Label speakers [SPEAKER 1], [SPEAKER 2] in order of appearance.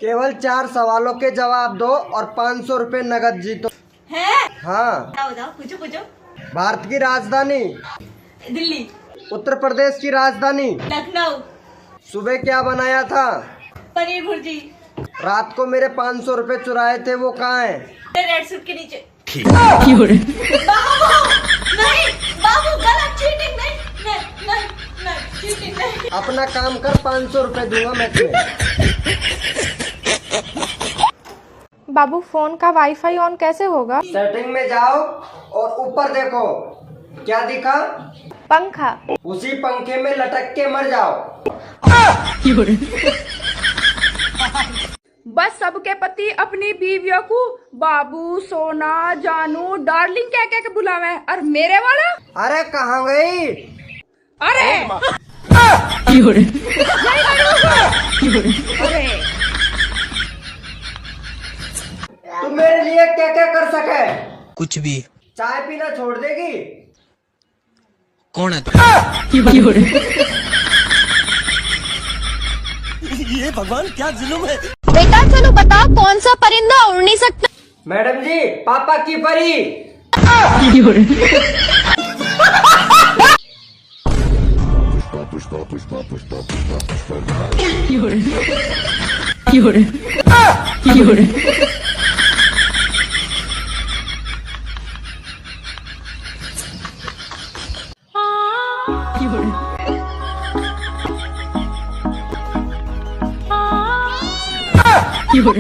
[SPEAKER 1] केवल 4 सवालों के जवाब दो और 500 रुपए नगद जीतो।
[SPEAKER 2] है?
[SPEAKER 1] हाँ।
[SPEAKER 2] बताओ, पूछो पूछो।
[SPEAKER 1] भारत की राजधानी?
[SPEAKER 2] दिल्ली।
[SPEAKER 1] उत्तर प्रदेश की राजधानी?
[SPEAKER 2] लखनऊ।
[SPEAKER 1] सुबह क्या बनाया था?
[SPEAKER 2] पनीर भुर्जी।
[SPEAKER 1] रात को मेरे 500 रुपए चुराए थे, वो कहाँ है?
[SPEAKER 2] रेड सूट के नीचे। बाबू नहीं, बाबू गलत, चीटिंग नहीं, चीटिंग नहीं।
[SPEAKER 1] अपना काम कर, 500 रुपए दूंगा मैं तुम्हें।
[SPEAKER 3] बाबू फोन का वाईफाई ऑन कैसे होगा?
[SPEAKER 1] सेटिंग में जाओ और ऊपर देखो, क्या दिखा?
[SPEAKER 3] पंखा।
[SPEAKER 1] उसी पंखे में लटक के मर जाओ।
[SPEAKER 4] बस सबके पति अपनी बीवियों को बाबू, सोना, जानू, डार्लिंग क्या क्या के बुलावे, और मेरे वाला?
[SPEAKER 1] अरे कहाँ गई?
[SPEAKER 4] अरे
[SPEAKER 1] तू मेरे लिए क्या क्या कर सके?
[SPEAKER 5] कुछ भी।
[SPEAKER 1] चाय पीना छोड़ देगी?
[SPEAKER 5] कौन है? ये भगवान क्या जुल्म है।
[SPEAKER 6] बेटा चलो बताओ, कौन सा परिंदा उड़ नहीं सकता?
[SPEAKER 1] मैडम जी, पापा की परी।
[SPEAKER 4] You're